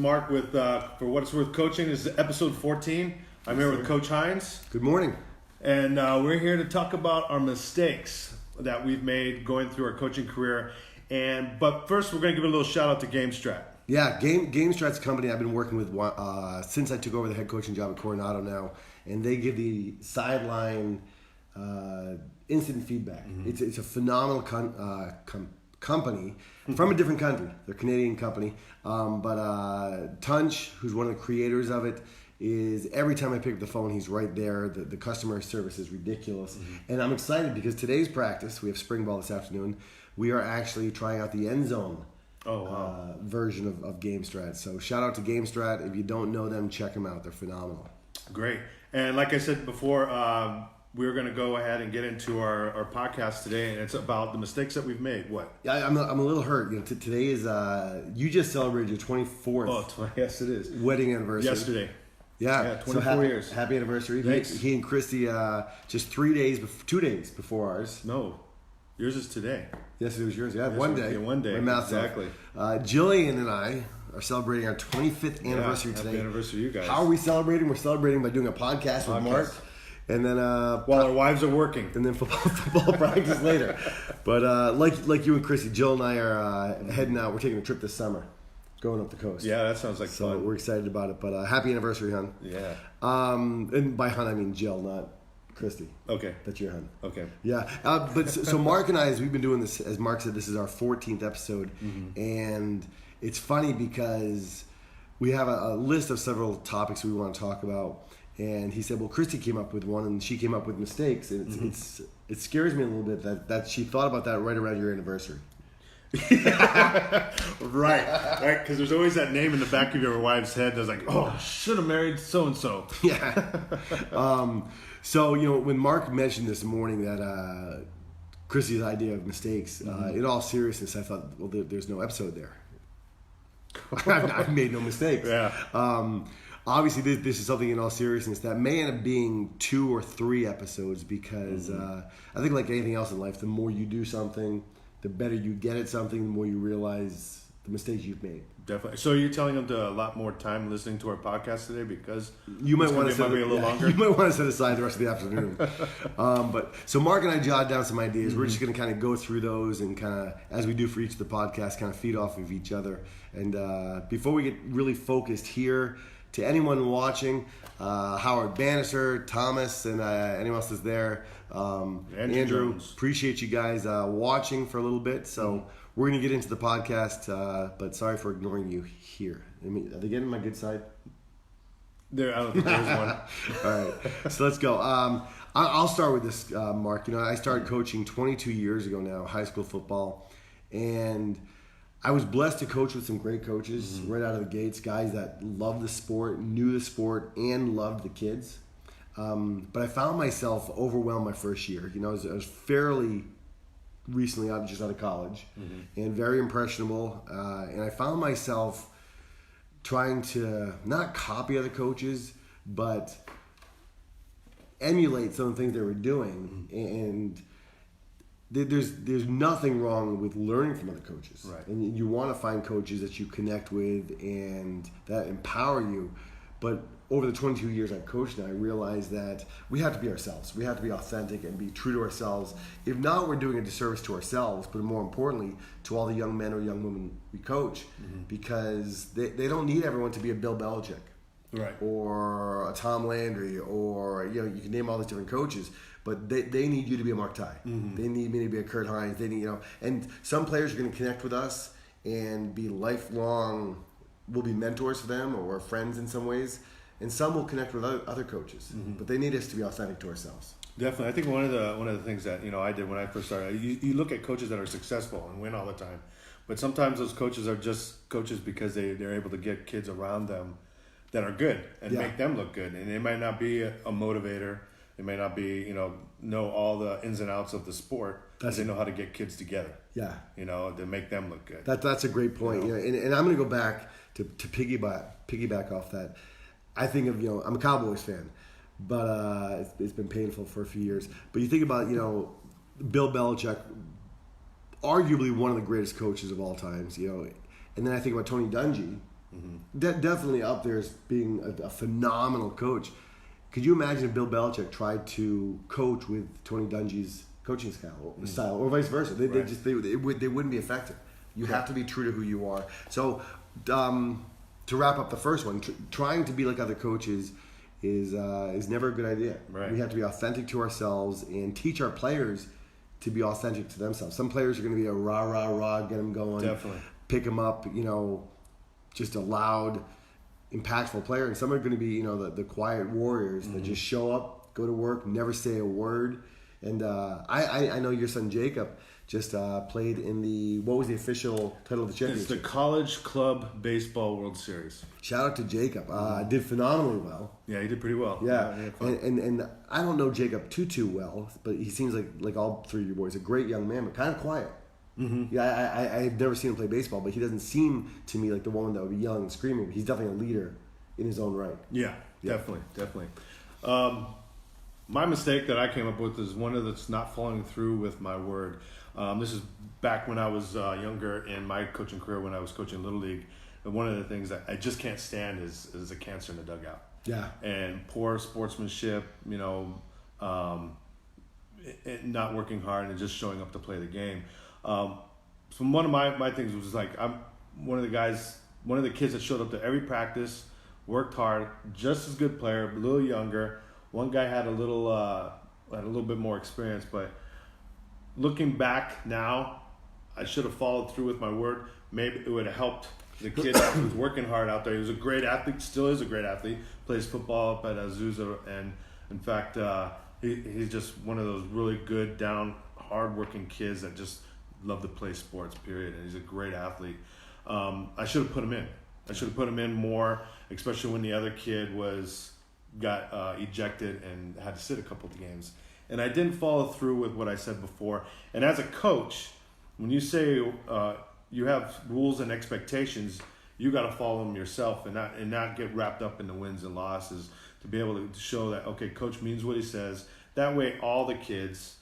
Mark with For What It's Worth Coaching. This is episode 14. I'm here with Coach Hines. Good morning. And we're here to talk about our mistakes that we've made going through our coaching career. But first, we're going to give a little shout out to GameStrat. Yeah, GameStrat's a company I've been working with since I took over the head coaching job at Coronado now, and they give the sideline instant feedback. Mm-hmm. It's a phenomenal company from a different country. They're a Canadian company, but Tunch, who's one of the creators of it, is every time I pick up the phone, he's right there. The customer service is ridiculous, and I'm excited because today's practice, we have spring ball this afternoon. We are actually trying out the end zone. Version of GameStrat. So shout out to GameStrat. If you don't know them, check them out. They're phenomenal. Great. And like I said before, we're going to go ahead and get into our podcast today, and it's about the mistakes that we've made. What? Yeah, I'm a little hurt. You know, today is you just celebrated your 24th. Yes, it is. Wedding anniversary. Yesterday. Yeah, 24 years. Happy anniversary. Thanks. He and Christy just 2 days before ours. No, yours is today. Yes, it was yours. Yeah, yes, one day. Yeah, one day. My mouth's exactly. Jillian and I are celebrating our 25th anniversary today. Happy anniversary, you guys. How are we celebrating? We're celebrating by doing a podcast with Mark. And then while our wives are working, and then football practice later. But like you and Chrissy, Jill and I are heading out. We're taking a trip this summer, going up the coast. Yeah, that sounds like fun. So we're excited about it. But happy anniversary, hon. Yeah. And by hon I mean Jill, not Christy. Okay. That's your hon. Okay. Yeah. But so Mark and I, as we've been doing this, as Mark said, this is our 14th episode, and it's funny because we have a list of several topics we want to talk about. And he said, well, Christy came up with one, and she came up with mistakes. And it scares me a little bit that she thought about that right around your anniversary. Right. Because there's always that name in the back of your wife's head that's like, oh, should have married so-and-so. Yeah. So, you know, when Mark mentioned this morning that Christy's idea of mistakes, in all seriousness, I thought, well, there's no episode there. I've made no mistakes. Yeah. Obviously, this is something in all seriousness that may end up being 2 or 3 episodes because I think like anything else in life, the more you do something, the better you get at something, the more you realize the mistakes you've made. Definitely. So you're telling them to a lot more time listening to our podcast today because you might want to set be a little longer. You might want to set aside the rest of the afternoon. But so Mark and I jotted down some ideas. We're just going to kind of go through those and kind of, as we do for each of the podcasts, kind of feed off of each other. And before we get really focused here, to anyone watching, Howard Bannister, Thomas, and anyone else that's there, Andrew, appreciate you guys watching for a little bit. So we're going to get into the podcast, but sorry for ignoring you here. I mean, are they getting my good side? I don't think there's one. All right, so let's go. I'll start with this, Mark. You know, I started coaching 22 years ago now, high school football, and I was blessed to coach with some great coaches right out of the gates, guys that loved the sport, knew the sport, and loved the kids. But I found myself overwhelmed my first year. You know, I was fairly recently just out of college and very impressionable. And I found myself trying to not copy other coaches, but emulate some of the things they were doing. And there's nothing wrong with learning from other coaches. Right. And you want to find coaches that you connect with and that empower you. But over the 22 years I've coached now, I realized that we have to be ourselves. We have to be authentic and be true to ourselves. If not, we're doing a disservice to ourselves, but more importantly, to all the young men or young women we coach, because they don't need everyone to be a Bill Belichick. Right. Or a Tom Landry, or you can name all these different coaches, but they need you to be a Mark Tighe. They need me to be a Kurt Hines. They need and some players are going to connect with us and be lifelong. We'll be mentors for them or friends in some ways, and some will connect with other coaches. But they need us to be authentic to ourselves. Definitely, I think one of the things that I did when I first started, you look at coaches that are successful and win all the time, but sometimes those coaches are just coaches because they're able to get kids around them that are good and make them look good. And they might not be a motivator. They may not be, know all the ins and outs of the sport, but they know how to get kids together. Yeah. To make them look good. That's a great point. And I'm going to go back to piggyback off that. I think of, I'm a Cowboys fan, but it's been painful for a few years. But you think about, Bill Belichick, arguably one of the greatest coaches of all times, and then I think about Tony Dungy, Definitely up there as being a phenomenal coach. Could you imagine if Bill Belichick tried to coach with Tony Dungy's coaching style, or vice versa? They wouldn't be effective. You have to be true to who you are. So, to wrap up the first one, trying to be like other coaches is never a good idea. Right. We have to be authentic to ourselves and teach our players to be authentic to themselves. Some players are going to be a rah, get them going, Definitely. pick them up, just a loud, impactful player. And some are going to be, the quiet warriors that just show up, go to work, never say a word. And I know your son Jacob just played in what was the official title of the championship? It's the College Club Baseball World Series. Shout out to Jacob. Did phenomenally well. Yeah, he did pretty well. Yeah. And I don't know Jacob too well, but he seems like all three of you boys, a great young man, but kind of quiet. Mm-hmm. Yeah, I've never seen him play baseball, but he doesn't seem to me like the one that would be yelling and screaming. He's definitely a leader in his own right. Yeah. Definitely. My mistake that I came up with is one that's not following through with my word. This is back when I was younger in my coaching career, when I was coaching Little League. And one of the things that I just can't stand is a cancer in the dugout. Yeah. And poor sportsmanship, not working hard and just showing up to play the game. So one of my things was like, I'm one of the kids that showed up to every practice, worked hard, just as good player, a little younger. One guy had a little bit more experience, but looking back now, I should have followed through with my word. Maybe it would have helped the kid that was working hard out there. He was a great athlete, still is a great athlete, plays football up at Azusa, and in fact, he's just one of those really good, down, hard-working kids that just love to play sports, period, and he's a great athlete. I should have put him in. I should have put him in more, especially when the other kid got ejected and had to sit a couple of games. And I didn't follow through with what I said before. And as a coach, when you say you have rules and expectations, you got to follow them yourself and not get wrapped up in the wins and losses, to be able to show that, okay, coach means what he says. That way all the kids,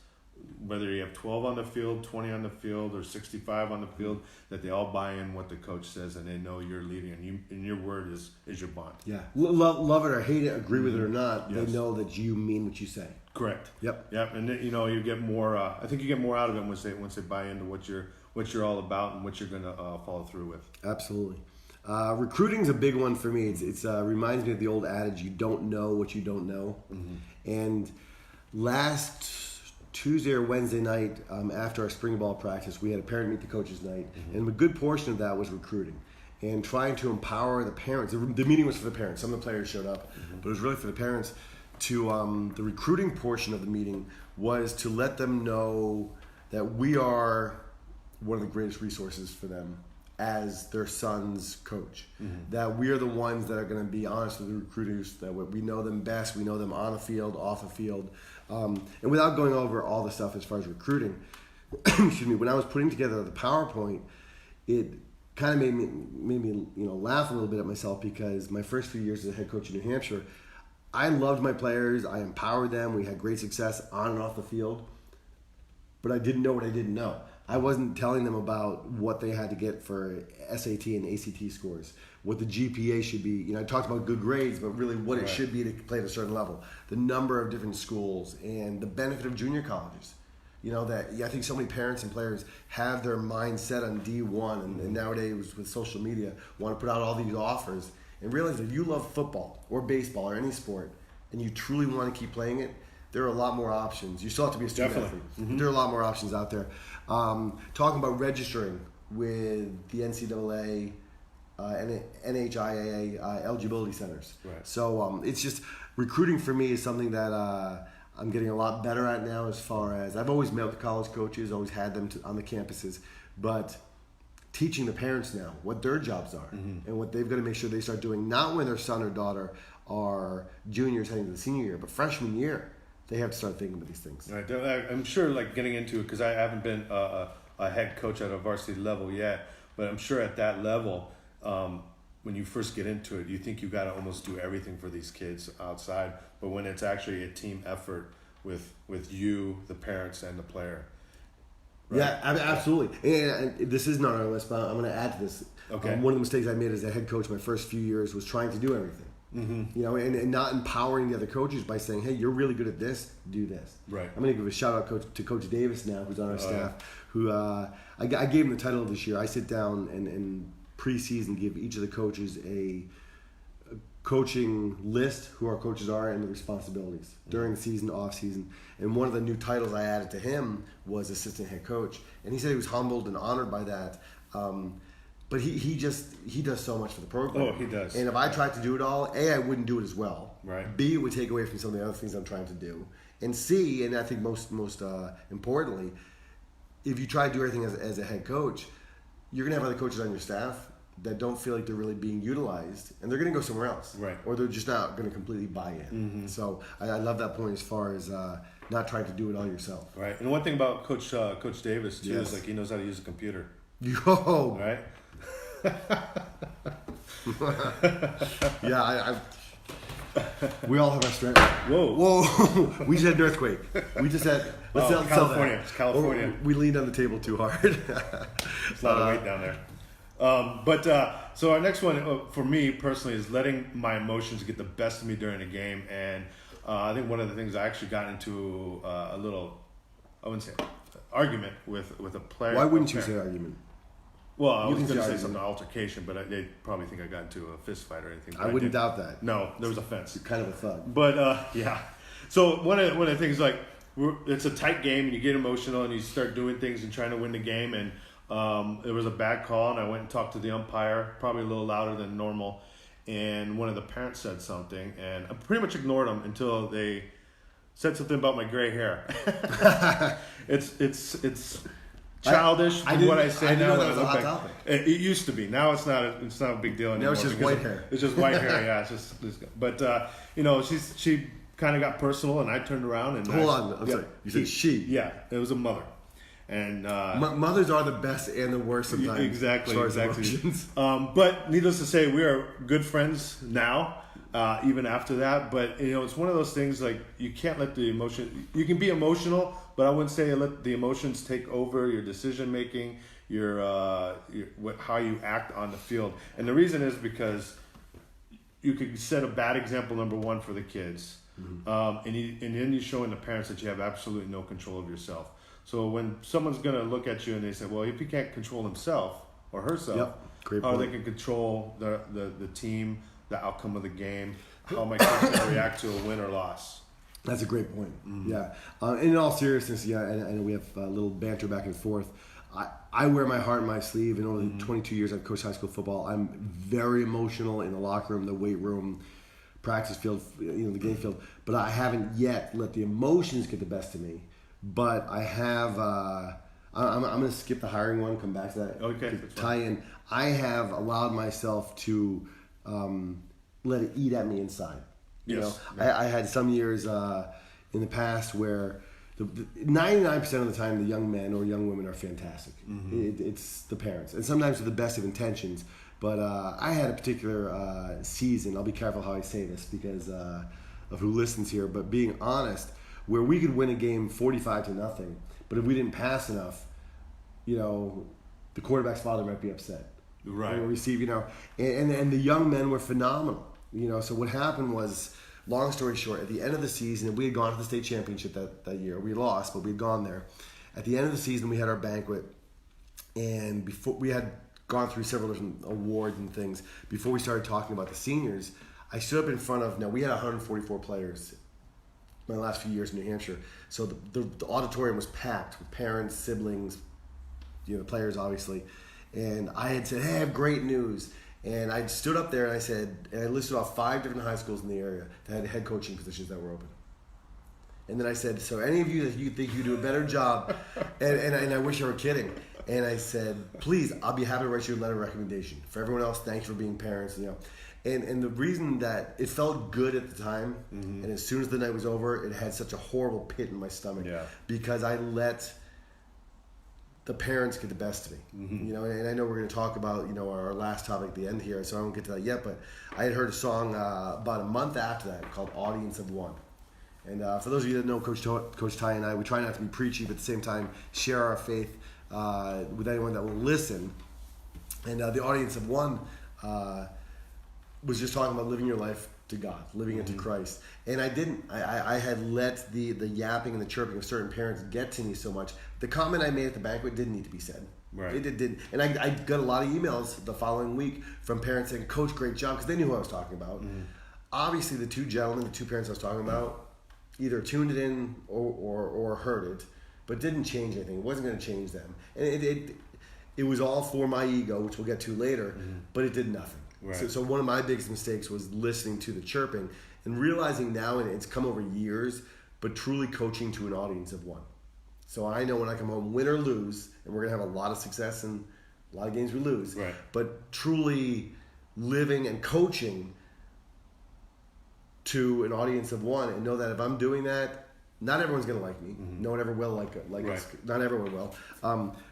whether you have 12 on the field, 20 on the field, or 65 on the field, that they all buy in what the coach says and they know you're leading, and your word is your bond. Yeah. Love it or hate it, agree with it or not, Yes. They know that you mean what you say. Correct. Yep. And you get more. I think you get more out of them once they buy into what you're all about and what you're going to follow through with. Absolutely. Recruiting's a big one for me. It's reminds me of the old adage: you don't know what you don't know. Mm-hmm. And last Tuesday or Wednesday night, after our spring ball practice, we had a parent meet the coaches night, and a good portion of that was recruiting and trying to empower the parents. The meeting was for the parents. Some of the players showed up, but it was really for the parents. The recruiting portion of the meeting was to let them know that we are one of the greatest resources for them as their son's coach. Mm-hmm. That we are the ones that are going to be honest with the recruiters, that we know them best, we know them on the field, off the field. And without going over all the stuff as far as recruiting, excuse me, when I was putting together the PowerPoint, it kind of made me laugh a little bit at myself, because my first few years as a head coach in New Hampshire, I loved my players, I empowered them, we had great success on and off the field, but I didn't know what I didn't know. I wasn't telling them about what they had to get for SAT and ACT scores, what the GPA should be. I talked about good grades, but really what it should be to play at a certain level, the number of different schools, and the benefit of junior colleges. I think so many parents and players have their mind set on D1, and nowadays with social media, want to put out all these offers, and realize if you love football or baseball or any sport, and you truly want to keep playing it, there are a lot more options. You still have to be a student athlete. Mm-hmm. There are a lot more options out there. Talking about registering with the NCAA and NHIAA eligibility centers. Right. So it's just, recruiting for me is something that I'm getting a lot better at now, as far as I've always met with college coaches, always had them on the campuses, but teaching the parents now what their jobs are and what they've got to make sure they start doing, not when their son or daughter are juniors heading to the senior year, but freshman year. They have to start thinking about these things. Right. I'm sure, getting into it, because I haven't been a head coach at a varsity level yet, but I'm sure at that level, when you first get into it, you think you got to almost do everything for these kids outside. But when it's actually a team effort with you, the parents, and the player, Right? Yeah, absolutely. And this is not on our list, but I'm going to add to this. Okay. One of the mistakes I made as a head coach my first few years was trying to do everything. You know, and not empowering the other coaches by saying, "Hey, you're really good at this. Do this." Right. I'm going to give a shout out to Coach Davis now, who's on our staff. Who I gave him the title this year. I sit down and preseason give each of the coaches a coaching list, who our coaches are, and the responsibilities during the season, off season. And one of the new titles I added to him was assistant head coach, and he said he was humbled and honored by that. But he does so much for the program. Oh, he does. And if I tried to do it all, A, I wouldn't do it as well. Right. B, it would take away from some of the other things I'm trying to do. And C, and I think most importantly, if you try to do everything as a head coach, you're going to have other coaches on your staff that don't feel like they're really being utilized, and they're going to go somewhere else. Right. Or they're just not going to completely buy in. So I love that point as far as not trying to do it all yourself. Right. And one thing about Coach Davis too Yes. is like he knows how to use a computer. Yo. Right. Yeah, we all have our strength. Whoa. We just had an earthquake. We just had. Let's not sell that. California. It's California. We leaned on the table too hard. It's a lot of weight down there. So our next one for me personally is letting my emotions get the best of me during a game, and I think one of the things I actually got into a little, I wouldn't say argument with a player. Why wouldn't you say argument? Well, I was can going to say say argument. something altercation, but they probably think I got into a fist fight or anything. I wouldn't doubt that. No, there was offense. You're kind of a thug. But yeah, so one of the things like it's a tight game and you get emotional and you start doing things and trying to win the game, and it was a bad call and I went and talked to the umpire, probably a little louder than normal, and one of the parents said something and I pretty much ignored them until they said something about my gray hair. It's childish to what I say I didn't now. know When that was I a look hot back. topic. It used to be. Now it's not a big deal anymore. Now it's just because white hair. It's just white hair. Yeah, it's just. But she kind of got personal, and I turned around and Hold on. I'm sorry. You said she. Yeah, it was a mother, and Mothers are the best and the worst sometimes. exactly. As far as emotions. But needless to say, we are good friends now. Even after that, but it's one of those things like you can't let the emotion. You can be emotional, but I wouldn't say let the emotions take over your decision making, your how you act on the field. And the reason is because you could set a bad example, number one, for the kids, and then you're showing the parents that you have absolutely no control of yourself. So when someone's gonna look at you and they say, well, if he can't control himself or herself, Great how point. they can control the team, the outcome of the game, how my kids can react to a win or loss. That's a great point. Yeah. In all seriousness, yeah, and I know we have a little banter back and forth. I wear my heart on my sleeve, and over the 22 years I've coached high school football, I'm very emotional in the locker room, the weight room, practice field, the game field. But I haven't yet let the emotions get the best of me. But I have. I'm going to skip the hiring one. Come back to that. Okay. Tie in. I have allowed myself to let it eat at me inside. Yes. I had some years in the past where 99% of the time the young men or young women are fantastic. It's the parents, and sometimes with the best of intentions. But I had a particular season. I'll be careful how I say this because of who listens here. But being honest, where we could win a game 45-0, but if we didn't pass enough, the quarterback's father might be upset. Right. Or receive, and the young men were phenomenal. So what happened was, long story short, at the end of the season, we had gone to the state championship that year. We lost, but we had gone there. At the end of the season, we had our banquet, and before we had gone through several different awards and things. Before we started talking about the seniors, I stood up in front of. Now we had 144 players. My last few years in New Hampshire, so the auditorium was packed with parents, siblings, the players obviously. And I had said, hey, I have great news. And I stood up there and I said, and I listed off 5 different high schools in the area that had head coaching positions that were open. And then I said, so any of you that you think you do a better job, and I wish I were kidding. And I said, please, I'll be happy to write you a letter of recommendation. For everyone else, thanks for being parents. And the reason that it felt good at the time, and as soon as the night was over, it had such a horrible pit in my stomach because I let the parents get the best of me, and I know we're going to talk about, our last topic at the end here, so I won't get to that yet, but I had heard a song about a month after that called Audience of One. And for those of you that know Coach Tighe and I, we try not to be preachy, but at the same time share our faith with anyone that will listen. And the audience of one was just talking about living your life to God, living it to Christ. And I didn't. I had let the yapping and the chirping of certain parents get to me so much. The comment I made at the banquet didn't need to be said. Right. It didn't. And I got a lot of emails the following week from parents saying, Coach, great job, because they knew who I was talking about. Obviously, the two parents I was talking about, either tuned it in or heard it, but didn't change anything. It wasn't going to change them. And it was all for my ego, which we'll get to later, but it did nothing. Right. So one of my biggest mistakes was listening to the chirping and realizing now, and it's come over years, but truly coaching to an audience of one. So I know when I come home, win or lose, and we're going to have a lot of success and a lot of games we lose, right. but truly living and coaching to an audience of one, and know that if I'm doing that, not everyone's going to like me. No one ever will like right. us. Not everyone will.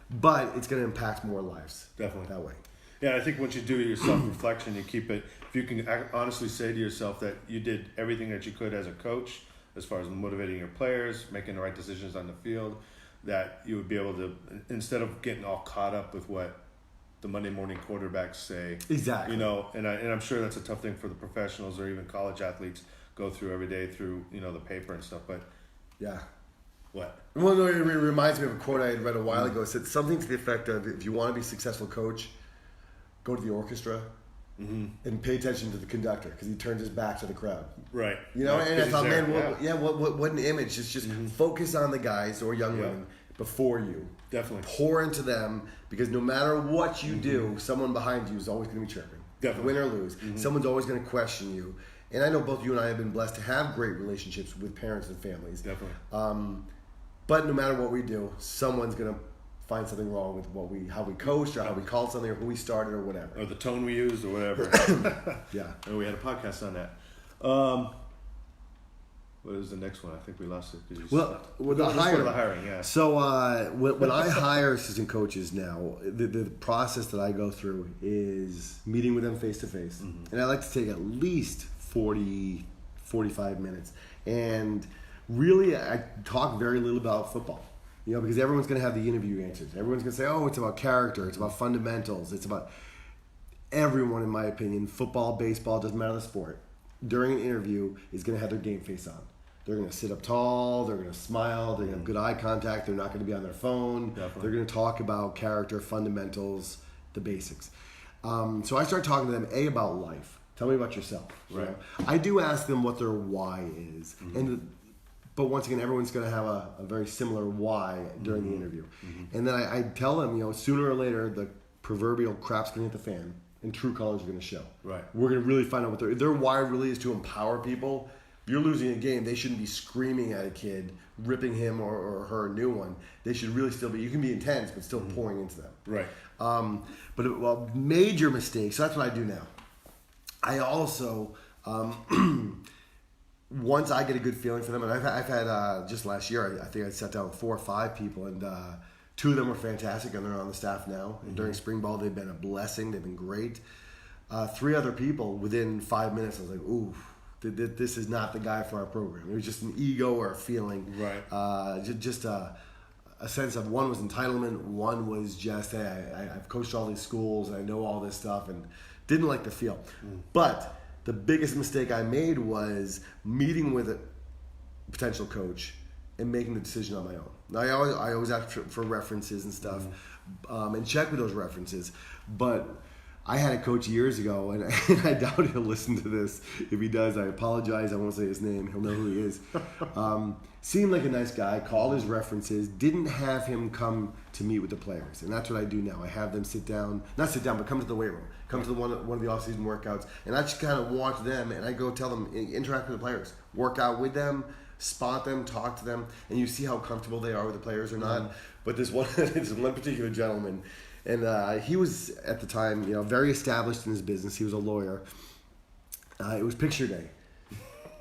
But it's going to impact more lives. Definitely. That way. Yeah, I think once you do your self-reflection, you keep it, if you can honestly say to yourself that you did everything that you could as a coach, as far as motivating your players, making the right decisions on the field, that you would be able to, instead of getting all caught up with what the Monday morning quarterbacks say. Exactly. You know, and I'm sure that's a tough thing for the professionals or even college athletes go through every day through, the paper and stuff, but yeah. What? Well, no, it reminds me of a quote I had read a while ago. It said something to the effect of, if you want to be a successful coach, go to the orchestra and pay attention to the conductor, because he turns his back to the crowd. Right. And I thought, man, what an image. Just focus on the guys or young women before you. Definitely. Pour into them, because no matter what you do, someone behind you is always going to be chirping. Definitely. Win or lose. Someone's always going to question you. And I know both you and I have been blessed to have great relationships with parents and families. Definitely. But no matter what we do, someone's going to find something wrong with how we coached or how we called something or who we started or whatever. Or the tone we used or whatever. Yeah. And we had a podcast on that. What is the next one? I think we lost it. With the hiring, yeah. So when I hire assistant coaches now, the process that I go through is meeting with them face to face. And I like to take at least 40, 45 minutes. And really, I talk very little about football. Because everyone's going to have the interview answers. Everyone's going to say, oh, it's about character. It's about fundamentals. It's about everyone, in my opinion, football, baseball, doesn't matter the sport, during an interview is going to have their game face on. They're going to sit up tall. They're going to smile. They're going to have good eye contact. They're not going to be on their phone. Definitely. They're going to talk about character, fundamentals, the basics. So I start talking to them, about life. Tell me about yourself. Right. I do ask them what their why is. But once again, everyone's going to have a very similar why during the interview. And then I tell them, sooner or later, the proverbial crap's going to hit the fan and true colors are going to show. Right. We're going to really find out what their why really is, to empower people. If you're losing a game, they shouldn't be screaming at a kid, ripping him or her a new one. They should really still be, you can be intense, but still pouring into them. Right. But major mistakes, so that's what I do now. I also... once I get a good feeling for them, and I've had just last year, I think I sat down with 4 or 5 people, and 2 of them were fantastic, and they're on the staff now. And during spring ball, they've been a blessing. They've been great. 3 other people, within 5 minutes, I was like, ooh, this is not the guy for our program. It was just an ego or a feeling. Right. Just a sense of, one was entitlement, one was just, hey, I've coached all these schools, and I know all this stuff, and didn't like the feel. But the biggest mistake I made was meeting with a potential coach and making the decision on my own. Now, I always ask for references and stuff, and check with those references. But I had a coach years ago, and I doubt he'll listen to this. If he does, I apologize. I won't say his name. He'll know who he is. Seemed like a nice guy, called his references, didn't have him come to meet with the players. And that's what I do now. I have them not sit down, but come to the weight room. Come to one of the off-season workouts. And I just kind of watch them, and I go tell them, interact with the players. Work out with them, spot them, talk to them, and you see how comfortable they are with the players or not. But this one particular gentleman, and he was, at the time, very established in his business. He was a lawyer. It was picture day.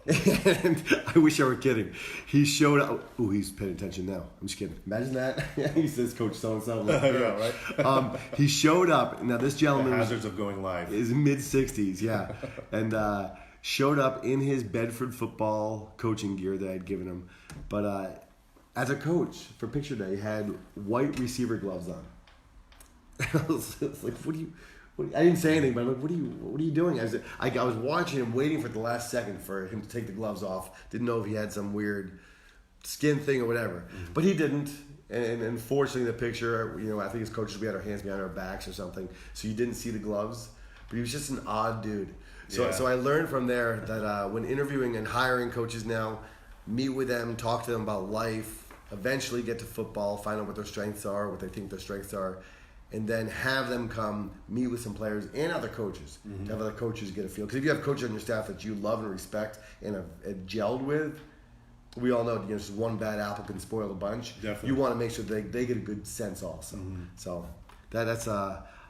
And I wish I were kidding. He showed up. Oh, he's paying attention now. I'm just kidding. Imagine that. He says, Coach so-and-so. Like, yeah, right. He showed up. Now, this gentleman the hazards of going live. is mid-60s, yeah. And showed up in his Bedford football coaching gear that I'd given him. But as a coach, for picture day, he had white receiver gloves on. I was like, what do you... I didn't say anything, but I'm like, what are you doing? I was watching him, waiting for the last second for him to take the gloves off. Didn't know if he had some weird skin thing or whatever. But he didn't. And fortunately, the picture, I think his coaches, we had our hands behind our backs or something, so you didn't see the gloves. But he was just an odd dude. So I learned from there that when interviewing and hiring coaches now, meet with them, talk to them about life, eventually get to football, find out what their strengths are, what they think their strengths are, and then have them come meet with some players and other coaches to have other coaches get a feel. Because if you have coaches on your staff that you love and respect and have gelled with, we all know just one bad apple can spoil the bunch. Definitely. You want to make sure they get a good sense also. So that's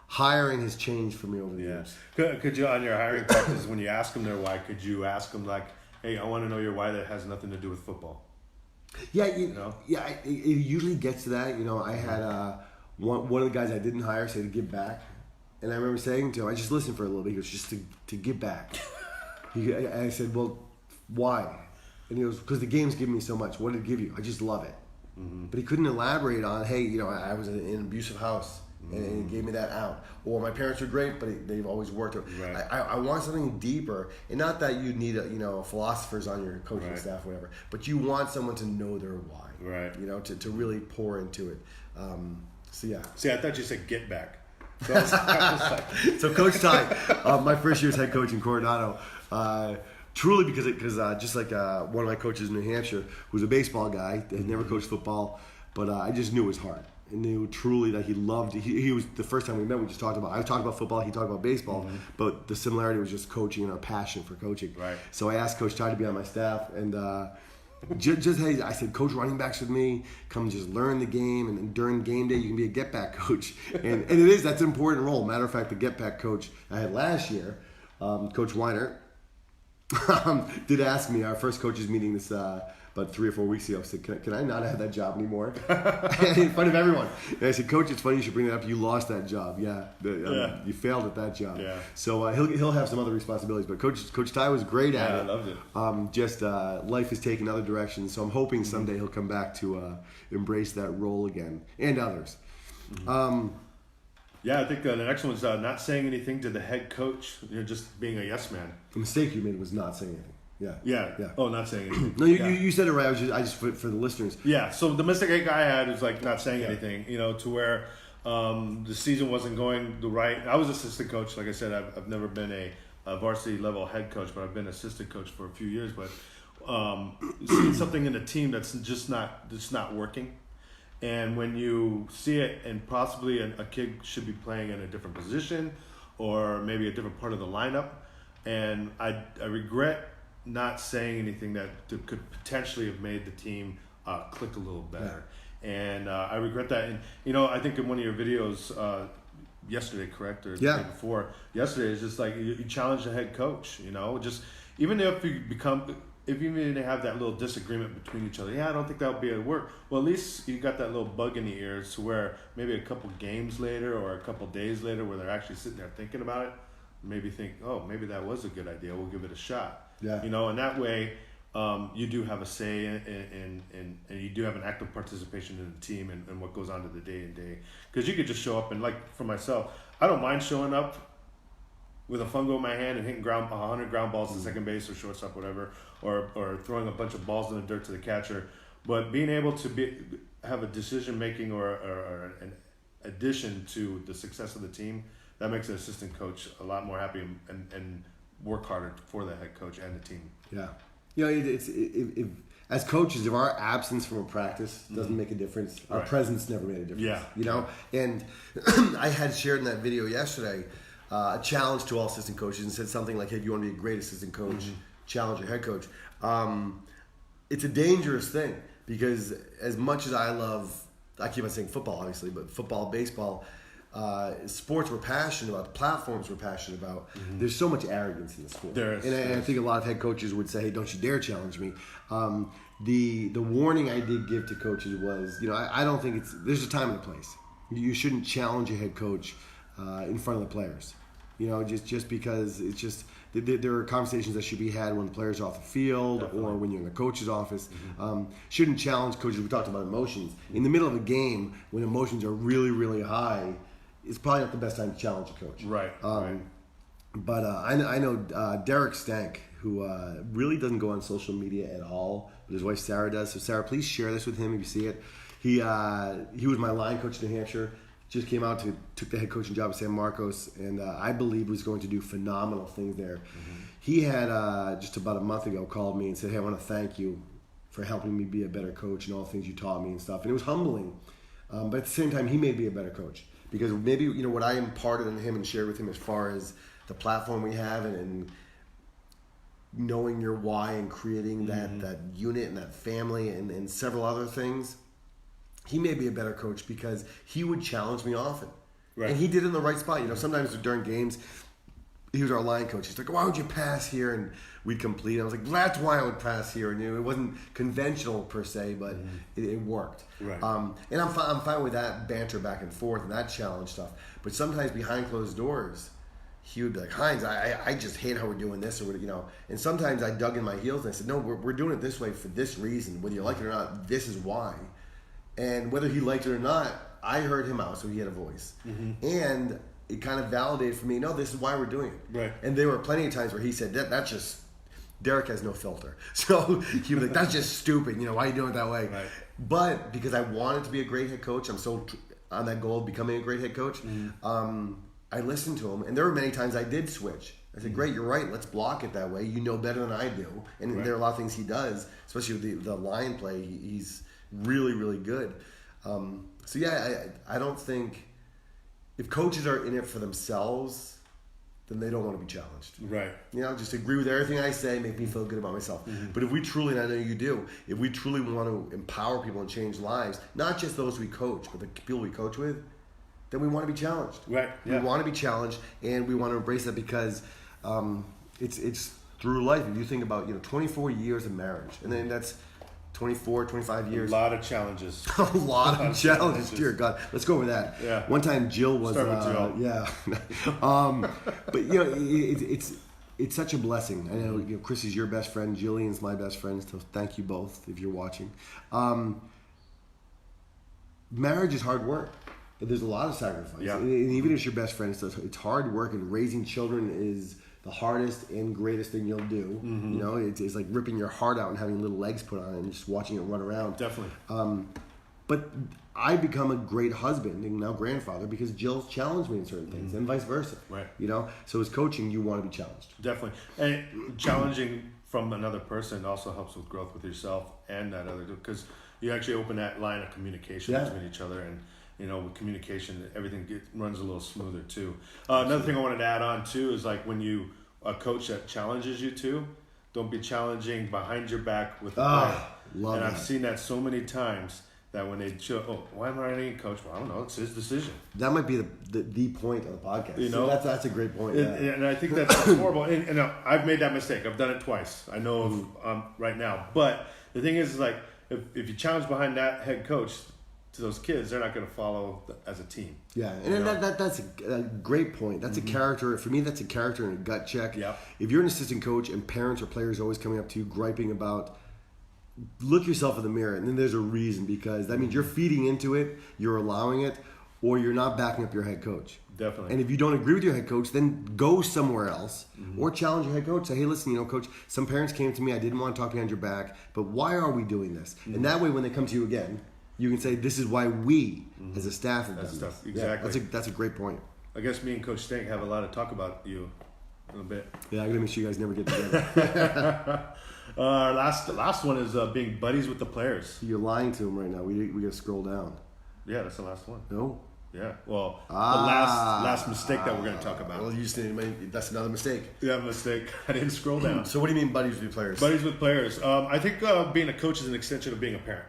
hiring has changed for me over the years. Could you, on your hiring practice, when you ask them their why, could you ask them like, hey, I want to know your why that has nothing to do with football? Yeah, it usually gets to that. I had one of the guys I didn't hire said to give back, and I remember saying to him, I just listened for a little bit. He goes, just to give back. I said, well, why? And he goes, because the game's given me so much. What did it give you? I just love it. But he couldn't elaborate on, hey, I was in an abusive house, and he gave me that out. Or my parents were great, but they've always worked. Right. I want something deeper, and not that you need philosophers on your coaching staff or whatever, but you want someone to know their why. Right. To really pour into it. So yeah. See, I thought you said get back. So, I was like... So Coach Tighe, my first year as head coach in Coronado, truly because just like one of my coaches in New Hampshire, who was a baseball guy, that had never coached football, but I just knew his heart. I knew truly that he loved it. He was, the first time we met, I talked about football, he talked about baseball, but the similarity was just coaching and our passion for coaching. Right. So I asked Coach Tighe to be on my staff, and just hey, I said, coach running backs with me, come just learn the game, and then during game day you can be a get back coach, and that's an important role. Matter of fact, the get back coach I had last year, Coach Weiner, did ask me, our first coaches meeting this about 3 or 4 weeks ago, I said, can I not have that job anymore? In front of everyone. And I said, Coach, it's funny you should bring that up. You lost that job. You failed at that job. Yeah. So he'll have some other responsibilities. But Coach Tighe was great at it. I loved it. Just life has taken other directions. So I'm hoping someday he'll come back to embrace that role again, and others. Yeah, I think the next one's not saying anything to the head coach. Just being a yes man. The mistake you made was not saying anything. Yeah. Oh, not saying anything. No, you said it right. I just for the listeners. Yeah. So the mistake I had was like not saying anything. To where the season wasn't going the right. I was assistant coach. Like I said, I've never been a varsity level head coach, but I've been assistant coach for a few years. But seeing something in the team that's just not working. And when you see it, and possibly a kid should be playing in a different position, or maybe a different part of the lineup, and I regret not saying anything that could potentially have made the team click a little better. Yeah. And I regret that. And I think in one of your videos yesterday, correct, or the day before yesterday, is just like you challenge the head coach. Just even if you even have that little disagreement between each other, I don't think that would be at work. Well, at least you got that little bug in the ears to where maybe a couple games later or a couple days later, where they're actually sitting there thinking about it, maybe think, oh, maybe that was a good idea. We'll give it a shot. Yeah. And that way you do have a say and you do have an active participation in the team and what goes on to the day to day. Because you could just show up and, like, for myself, I don't mind showing up with a fungo in my hand and hitting 100 ground balls to second base or shortstop, whatever, or throwing a bunch of balls in the dirt to the catcher. But being able to have a decision making or an addition to the success of the team, that makes an assistant coach a lot more happy and work harder for the head coach and the team. Yeah. If as coaches, if our absence from a practice doesn't make a difference, our presence never made a difference. Yeah. And I had shared in that video yesterday a challenge to all assistant coaches and said something like, hey, if you want to be a great assistant coach, challenge your head coach. It's a dangerous thing because as much as I keep on saying football, obviously, but football, baseball, sports we're passionate about, the platforms we're passionate about, there's so much arrogance in the sport. And I think a lot of head coaches would say, hey, don't you dare challenge me. The warning I did give to coaches was, I don't think there's a time and a place. You shouldn't challenge a head coach in front of the players. You know, just because it's just there are conversations that should be had when players are off the field or when you're in the coach's office. Shouldn't challenge coaches. We talked about emotions. In the middle of a game, when emotions are really, really high, it's probably not the best time to challenge a coach. Right. But I know Derek Stank, who really doesn't go on social media at all, but his wife Sarah does. So Sarah, please share this with him if you see it. He was my line coach in New Hampshire. Just came out took the head coaching job at San Marcos, and I believe was going to do phenomenal things there. He had just about a month ago called me and said, "Hey, I want to thank you for helping me be a better coach and all the things you taught me and stuff." And it was humbling, but at the same time, he made me a better coach because maybe what I imparted in him and shared with him as far as the platform we have and knowing your why and creating that unit and that family and several other things. He made me a better coach because he would challenge me often. Right. And he did it in the right spot. Sometimes during games, he was our line coach. He's like, "Why would you pass here?" And we'd complete. I was like, "That's why I would pass here." And it wasn't conventional per se, but it worked. Right. And I'm fine with that banter back and forth and that challenge stuff. But sometimes behind closed doors, he would be like, "Hines, I just hate how we're doing this," or And sometimes I dug in my heels and I said, "No, we're doing it this way for this reason. Whether you like it or not, this is why." And whether he liked it or not, I heard him out, so he had a voice. And it kind of validated for me, no, this is why we're doing it. Right. And there were plenty of times where he said, that's just, Derek has no filter. So he was like, "That's just stupid. Why are you doing it that way?" Right. But because I wanted to be a great head coach, I'm so on that goal of becoming a great head coach, I listened to him. And there were many times I did switch. I said, "Great, you're right. Let's block it that way. You know better than I do." And there are a lot of things he does, especially with the line play. He's really, really good. So yeah, I don't think if coaches are in it for themselves, then they don't want to be challenged. Right. Just agree with everything I say, make me feel good about myself. But if we truly, and I know you do, if we truly want to empower people and change lives, not just those we coach, but the people we coach with, then we want to be challenged. Right. Yeah. We want to be challenged, and we want to embrace that because it's through life. If you think about 24 years of marriage, and then that's 24, 25 years. A lot of challenges. A lot of challenges. Dear God. Let's go over that. Yeah. One time Jill was... Start with Jill. Yeah. But, it's such a blessing. I know, Chris is your best friend. Jillian's my best friend. So thank you both if you're watching. Marriage is hard work. There's a lot of sacrifice. Yeah. And even if it's your best friend, it's hard work. And raising children is the hardest and greatest thing you'll do. It's like ripping your heart out and having little legs put on it and just watching it run around. Definitely. But I become a great husband and now grandfather because Jill's challenged me in certain things and vice versa. Right. So as coaching, you want to be challenged. Definitely. And challenging from another person also helps with growth with yourself and that other, because you actually open that line of communication between each other, and with communication, everything runs a little smoother too. Another thing I wanted to add on too is like when a coach that challenges you too, don't be challenging behind your back with the player. Love and that. I've seen that so many times that when they show, why am I running coach? Well, I don't know. It's his decision. That might be the point of the podcast. So that's a great point. And I think that's horrible. And I've made that mistake. I've done it twice. I know right now. But the thing is like if you challenge behind that head coach to those kids, they're not going to follow as a team. Yeah, and that's a great point. That's a character. For me, that's a character and a gut check. Yeah. If you're an assistant coach and parents or players are always coming up to you griping about, look yourself in the mirror, and then there's a reason, because that means you're feeding into it, you're allowing it, or you're not backing up your head coach. Definitely. And if you don't agree with your head coach, then go somewhere else or challenge your head coach. Say, "Hey, listen, coach, some parents came to me. I didn't want to talk behind your back, but why are we doing this?" And that way, when they come to you again, you can say, "This is why we, as a staff, have done this." Exactly. Yeah, that's a great point. I guess me and Coach Stank have a lot to talk about you a little bit. Yeah, I'm gonna make sure you guys never get together. Last one is being buddies with the players. You're lying to him right now. We gotta scroll down. Yeah, that's the last one. No. Yeah. Well, the last mistake that we're going to talk about. Well, that's another mistake. Yeah, mistake. I didn't scroll down. So what do you mean buddies with players? Buddies with players. I think being a coach is an extension of being a parent.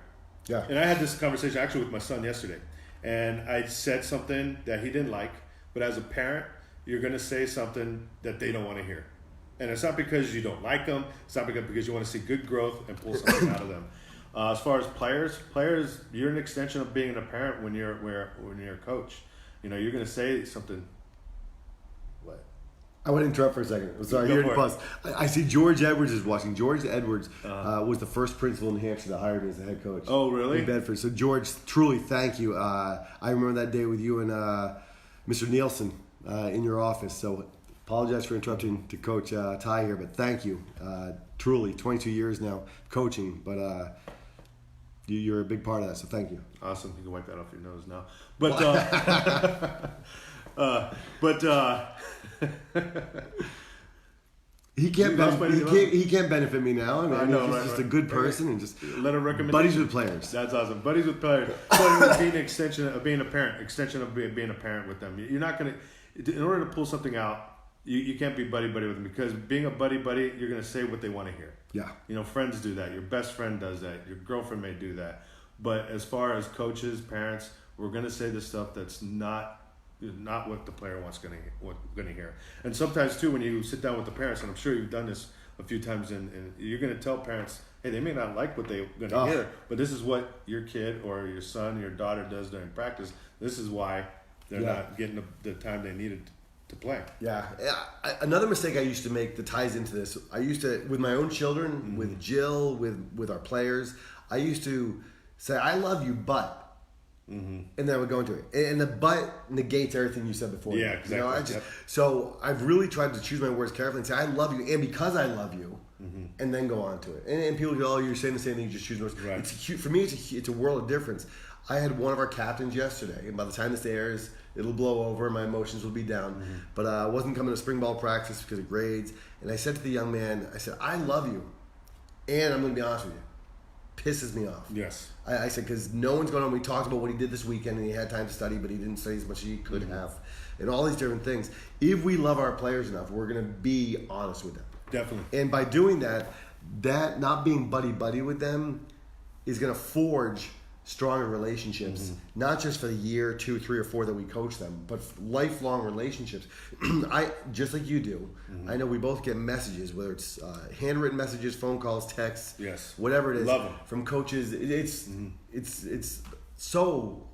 Yeah. And I had this conversation actually with my son yesterday. And I said something that he didn't like. But as a parent, you're going to say something that they don't want to hear. And it's not because you don't like them. It's not because you want to see good growth and pull something out of them. As far as players, you're an extension of being a parent when you're a coach. You're going to say something. What? I want to interrupt for a second. I'm sorry, Go here in for pause. I see George Edwards is watching. George Edwards was the first principal in New Hampshire that hired me as the head coach. Oh, really? In Bedford. So, George, truly thank you. I remember that day with you and Mr. Nielsen in your office. So, apologize for interrupting to Coach Tighe here, but thank you. Truly, 22 years now coaching, but you're a big part of that, so thank you. Awesome. You can wipe that off your nose now. But he can't benefit me now. I know, he's just a good person and just let him recommend buddies with players. That's awesome. Buddies with players. So being an extension of being a parent, being a parent with them. You're not gonna, in order to pull something out, you can't be buddy with them, because being a buddy, you're gonna say what they want to hear. Yeah. You know, friends do that. Your best friend does that. Your girlfriend may do that. But as far as coaches, parents, we're gonna say the stuff that's not what the player wants gonna hear. And sometimes too, when you sit down with the parents, and I'm sure you've done this a few times, and you're gonna tell parents, hey, they may not like what they're gonna hear, but this is what your kid or your son, your daughter does during practice. This is why they're not getting the time they needed to play. Yeah. Another mistake I used to make that ties into this, I used to, with my own children, with Jill, with our players, I used to say, I love you, but. And then I would go into it. And the but negates everything you said before. Yeah, exactly. You know, so I've really tried to choose my words carefully and say, I love you, and because I love you, and then go on to it. And people go, oh, you're saying the same thing, you just choose words. Right. For me, it's a world of difference. I had one of our captains yesterday, and by the time this airs, it'll blow over, my emotions will be down. But I wasn't coming to spring ball practice because of grades. And I said to the young man, I said, I love you, and I'm going to be honest with you, pisses me off. Yes. I said, because no one's going on. We talked about what he did this weekend, and he had time to study, but he didn't study as much as he could have, and all these different things. If we love our players enough, we're going to be honest with them. Definitely. And by doing that not being buddy with them is going to forge stronger relationships, not just for the year, 2, 3, or 4 that we coach them, but lifelong relationships. I just like you do. I know we both get messages, whether it's handwritten messages, phone calls, texts, whatever it is, Love them. from coaches. It's so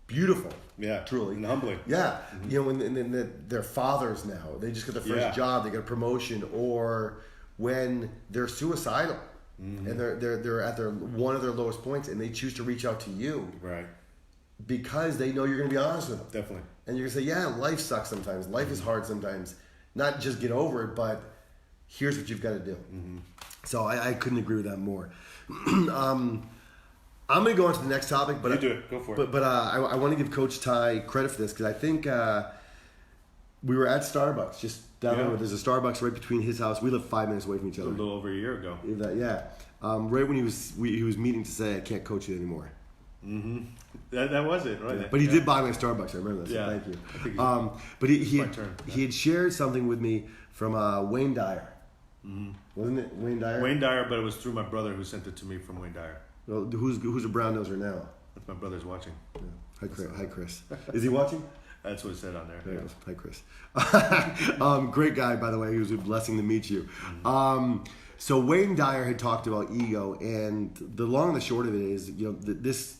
beautiful. Yeah, truly, and humbling. Yeah, you know, when they're fathers now, they just got their first job, they got a promotion, or when they're suicidal. And they're at one of their lowest points, and they choose to reach out to you, right? Because they know you're going to be honest with them. Definitely. And you're going to say, "Yeah, life sucks sometimes. Life is hard sometimes. Not just get over it, but here's what you've got to do." So I couldn't agree with that more. I'm going to go on to the next topic, but you do it. Go for it. But I want to give Coach Tighe credit for this, because I think we were at Starbucks just down the road. There's a Starbucks right between his house. We live 5 minutes away from each other. A little over a year ago. Right when he was meeting to say, I can't coach you anymore. That was it, right? Yeah. But he did buy me a Starbucks. I remember that. So thank you. But he had shared something with me from Wayne Dyer. Wasn't it Wayne Dyer? Wayne Dyer, but it was through my brother who sent it to me from Wayne Dyer. Well, who's a brown noser now? If my brother's watching. Yeah. Hi, Chris. Is he watching? That's what it said on there. There it goes. Hi, Chris. Great guy, by the way. He was a blessing to meet you. So Wayne Dyer had talked about ego, and the long and the short of it is, you know, this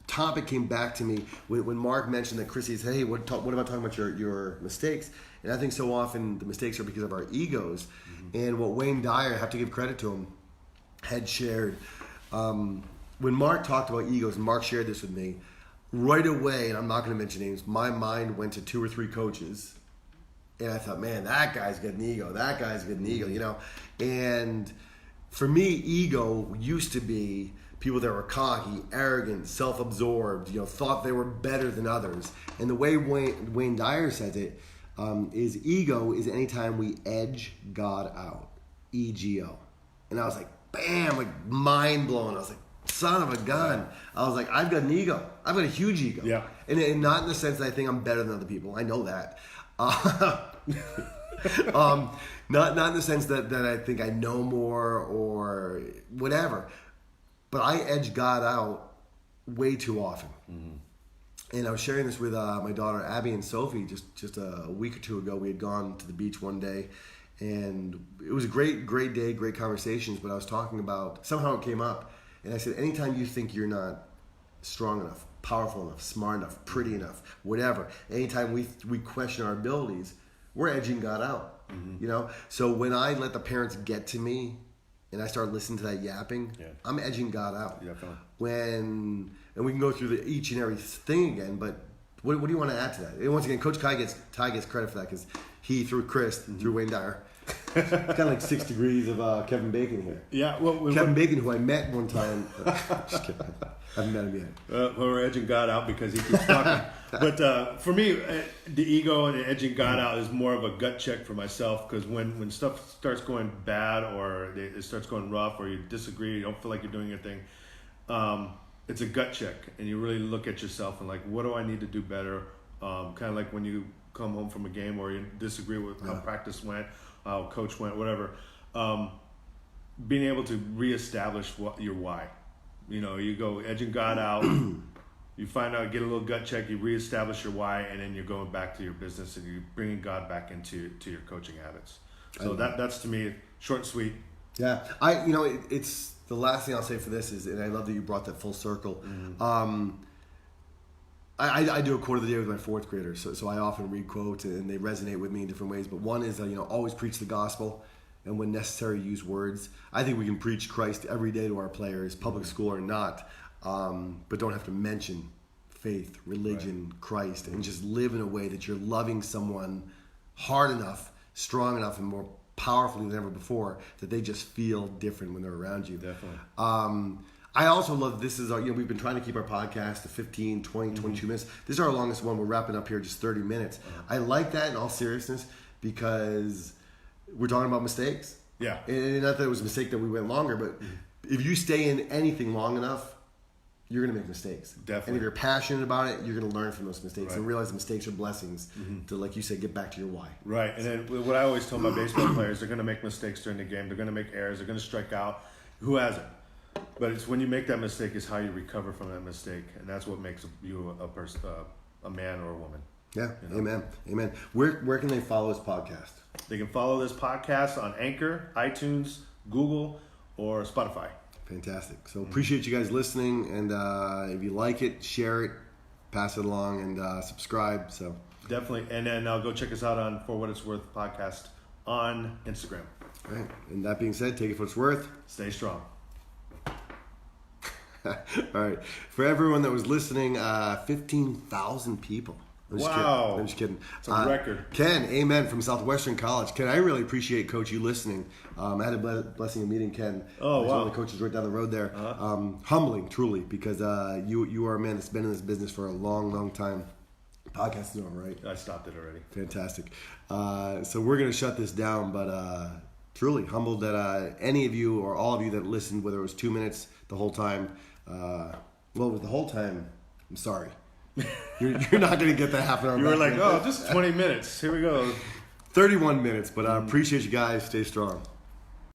topic came back to me when Mark mentioned that Chrissy said, "Hey, what about talking about your mistakes?" And I think so often the mistakes are because of our egos. And what Wayne Dyer, I have to give credit to him, had shared when Mark talked about egos, and Mark shared this with me. Right away, and I'm not going to mention names, my mind went to 2 or 3 coaches, and I thought, man, that guy's got an ego. That guy's got an ego, you know. And for me, ego used to be people that were cocky, arrogant, self-absorbed, you know, thought they were better than others. And the way Wayne Dyer says it is ego is anytime we edge God out, EGO. And I was like, bam, like mind blown. I was like, son of a gun. I was like, I've got an ego. I've got a huge ego. Yeah. And not in the sense that I think I'm better than other people. I know that. Not in the sense that I think I know more or whatever. But I edge God out way too often. And I was sharing this with my daughter Abby and Sophie just a week or 2 ago. We had gone to the beach one day, and it was a great day, great conversations. But I was talking about, somehow it came up, and I said, anytime you think you're not strong enough, powerful enough, smart enough, pretty enough, whatever. Anytime we question our abilities, we're edging God out. You know? So when I let the parents get to me and I start listening to that yapping, I'm edging God out. And we can go through each and every thing again, but what do you want to add to that? And once again, Coach Tighe gets credit for that because he, through Chris, through Wayne Dyer, it's kind of like 6 degrees of Kevin Bacon here. Yeah, well, Kevin Bacon, who I met one time. Just kidding. I haven't met him yet. We're edging God out because he keeps talking. But for me, the ego and edging God out is more of a gut check for myself, because when stuff starts going bad or it starts going rough or you disagree, you don't feel like you're doing your thing, it's a gut check, and you really look at yourself and like, what do I need to do better? Kind of like when you come home from a game or you disagree with how practice went, how coach went, whatever. Being able to reestablish your why. You know, you go edging God out, you find out, get a little gut check, you reestablish your why, and then you're going back to your business and you're bringing God back into your coaching habits. So that's to me short and sweet. Yeah, it's the last thing I'll say for this is, and I love that you brought that full circle. I do a quote of the day with my fourth graders, so I often read quotes and they resonate with me in different ways. But one is, always preach the gospel, and when necessary, use words. I think we can preach Christ every day to our players, public school or not, but don't have to mention faith, religion, Christ, and just live in a way that you're loving someone hard enough, strong enough, and more powerfully than ever before, that they just feel different when they're around you. Definitely. I also love, this is our, we've been trying to keep our podcast to 15, 20, 22 minutes. This is our longest one. We're wrapping up here just 30 minutes. I like that in all seriousness because we're talking about mistakes. Yeah. And not that it was a mistake that we went longer, but if you stay in anything long enough, you're going to make mistakes. Definitely. And if you're passionate about it, you're going to learn from those mistakes and realize mistakes are blessings to, like you said, get back to your why. Right. And then what I always tell my baseball players, they're going to make mistakes during the game. They're going to make errors. They're going to strike out. Who hasn't? But it's when you make that mistake is how you recover from that mistake. And that's what makes you a person, a man or a woman. Yeah. Amen. Where can they follow this podcast? They can follow this podcast on Anchor, iTunes, Google, or Spotify. Fantastic. So appreciate you guys listening, and if you like it, share it, pass it along, and subscribe. So definitely, and then go check us out on For What It's Worth podcast on Instagram. All right. And that being said, take it for what it's worth. Stay strong. All right. For everyone that was listening, 15,000 people. Wow. I'm just kidding. It's a record. Ken, amen, from Southwestern College. Ken, I really appreciate, Coach, you listening. I had a blessing of meeting Ken. Oh, He's wow. one of the coaches right down the road there. Humbling, truly, because you are a man that's been in this business for a long, long time. Podcast is over, right? I stopped it already. Fantastic. So we're going to shut this down, but truly humbled that any of you or all of you that listened, whether it was 2 minutes the whole time, with the whole time, I'm sorry. You're not going to get that happen. You were like, just 20 minutes. Here we go. 31 minutes, but I appreciate you guys. Stay strong.